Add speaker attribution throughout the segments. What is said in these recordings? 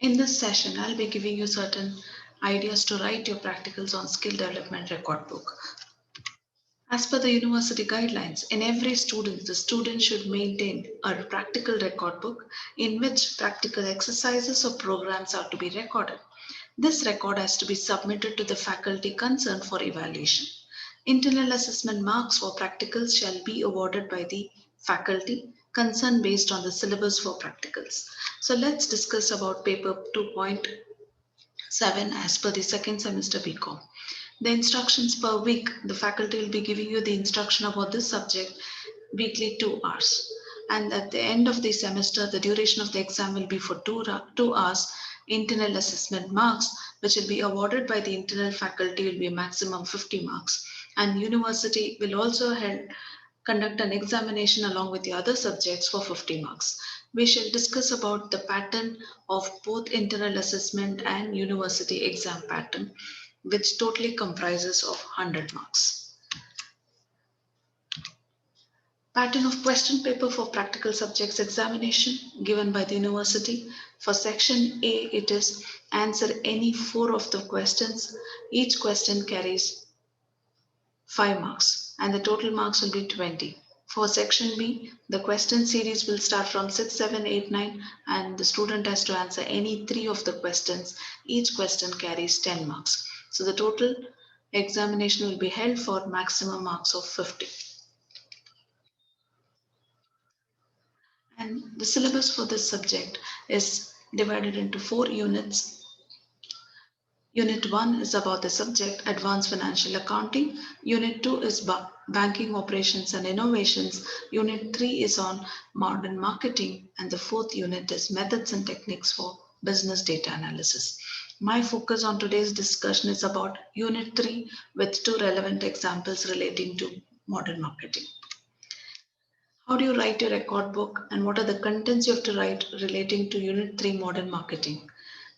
Speaker 1: In this session, I'll be giving you certain ideas to write your practicals on skill development record book. As per the university guidelines, in every student, the student should maintain a practical record book in which practical exercises or programs are to be recorded. This record has to be submitted to the faculty concerned for evaluation. Internal assessment marks for practicals shall be awarded by the faculty concerned based on the syllabus for practicals. So let's discuss about paper 2.7 as per the second semester BCom. The instructions per week, the faculty will be giving you the instruction about this subject weekly 2 hours. And at the end of the semester, the duration of the exam will be for 2 hours. Internal assessment marks, which will be awarded by the internal faculty, will be maximum 50 marks. And university will also conduct an examination along with the other subjects for 50 marks. We shall discuss about the pattern of both internal assessment and university exam pattern, which totally comprises of 100 marks. Pattern of question paper for practical subjects examination given by the university. For section A, it is answer any 4 of the questions. Each question carries 5 marks and the total marks will be 20. For section B, the question series will start from 6, 7, 8, 9 and the student has to answer any 3 of the questions. Each question carries 10 marks. So the total examination will be held for maximum marks of 50. And the syllabus for this subject is divided into 4 units. Unit 1 is about the subject Advanced Financial Accounting. Unit 2 is Banking Operations and Innovations. Unit 3 is on Modern Marketing. And the 4th unit is Methods and Techniques for Business Data Analysis. My focus on today's discussion is about Unit 3 with 2 relevant examples relating to modern marketing. How do you write your record book and what are the contents you have to write relating to Unit 3 Modern Marketing?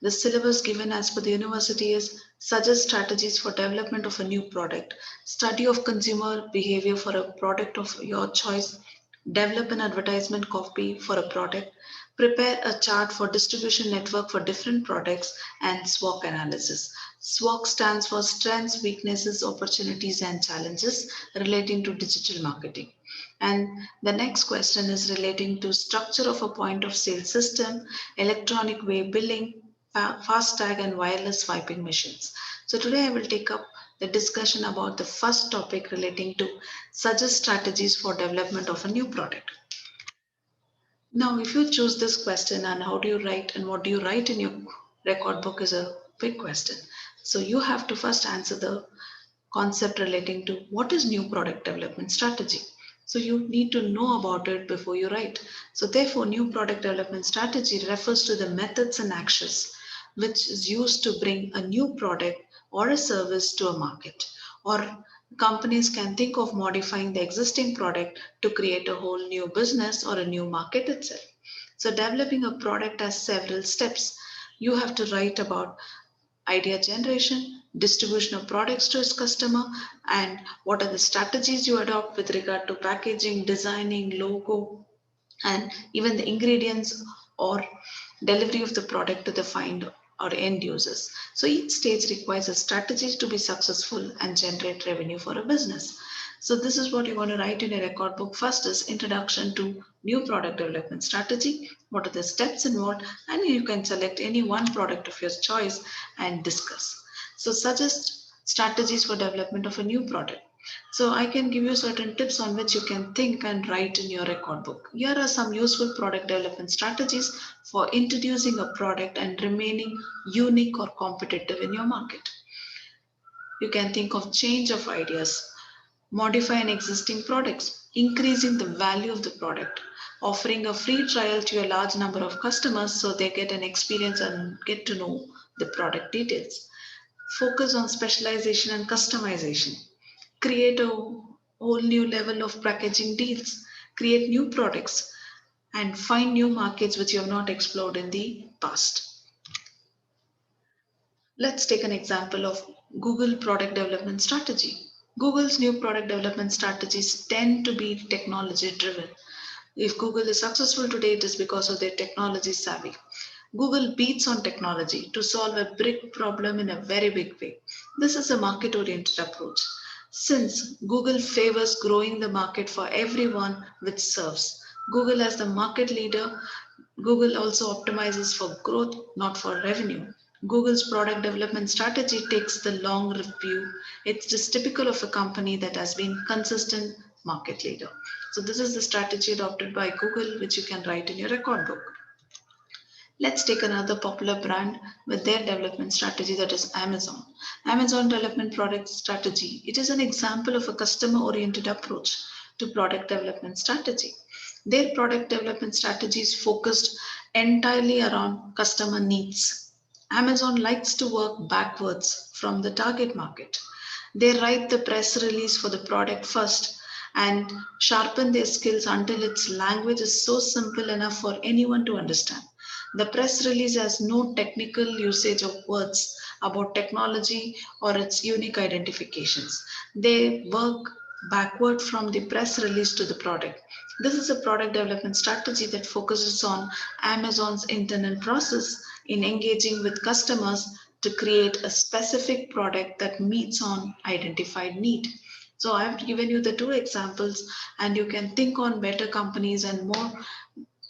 Speaker 1: The syllabus given as per the university is suggest strategies for development of a new product, study of consumer behavior for a product of your choice, develop an advertisement copy for a product, prepare a chart for distribution network for different products, and SWOT analysis. SWOT stands for strengths, weaknesses, opportunities, and challenges relating to digital marketing. And the next question is relating to structure of a point of sale system, electronic way billing, fast tag and wireless swiping machines. So today I will take up the discussion about the first topic relating to suggest strategies for development of a new product. Now, if you choose this question and how do you write and what do you write in your record book is a big question. So you have to first answer the concept relating to what is new product development strategy. So you need to know about it before you write. So therefore, new product development strategy refers to the methods and actions which is used to bring a new product or a service to a market. Or companies can think of modifying the existing product to create a whole new business or a new market itself. So developing a product has several steps. You have to write about idea generation, distribution of products to its customer, and what are the strategies you adopt with regard to packaging, designing, logo, and even the ingredients or delivery of the product to the find or end users. So each stage requires a strategy to be successful and generate revenue for a business. So this is what you want to write in a record book. First is introduction to new product development strategy. What are the steps involved? And you can select any one product of your choice and discuss. So suggest strategies for development of a new product. So I can give you certain tips on which you can think and write in your record book. Here are some useful product development strategies for introducing a product and remaining unique or competitive in your market. You can think of change of ideas, modify an existing products, increasing the value of the product, offering a free trial to a large number of customers so they get an experience and get to know the product details. Focus on specialization and customization. Create a whole new level of packaging deals, create new products, and find new markets which you have not explored in the past. Let's take an example of Google product development strategy. Google's new product development strategies tend to be technology driven. If Google is successful today, it is because of their technology savvy. Google beats on technology to solve a big problem in a very big way. This is a market-oriented approach. Since Google favors growing the market for everyone which serves, Google as the market leader, Google also optimizes for growth, not for revenue. Google's product development strategy takes the long review. It's just typical of a company that has been consistent market leader. So this is the strategy adopted by Google, which you can write in your record book. Let's take another popular brand with their development strategy, that is Amazon. Amazon development product strategy. It is an example of a customer oriented approach to product development strategy. Their product development strategy is focused entirely around customer needs. Amazon likes to work backwards from the target market. They write the press release for the product first and sharpen their skills until its language is so simple enough for anyone to understand. The press release has no technical usage of words about technology or its unique identifications. They work backward from the press release to the product. This is a product development strategy that focuses on Amazon's internal process in engaging with customers to create a specific product that meets on identified need. So I've given you the two examples, and you can think on better companies and more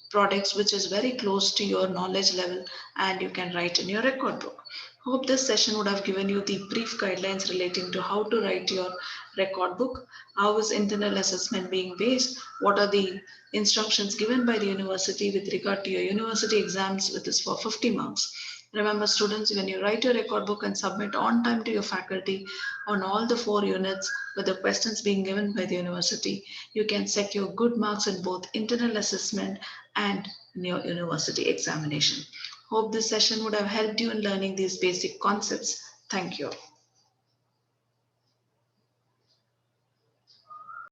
Speaker 1: products which is very close to your knowledge level, and you can write in your record book. Hope this session would have given you the brief guidelines relating to how to write your record book, how is internal assessment being based, what are the instructions given by the university with regard to your university exams, which is for 50 marks. Remember students, when you write your record book and submit on time to your faculty on all the 4 units with the questions being given by the university, you can secure good marks in both internal assessment and in your university examination. Hope this session would have helped you in learning these basic concepts. Thank you.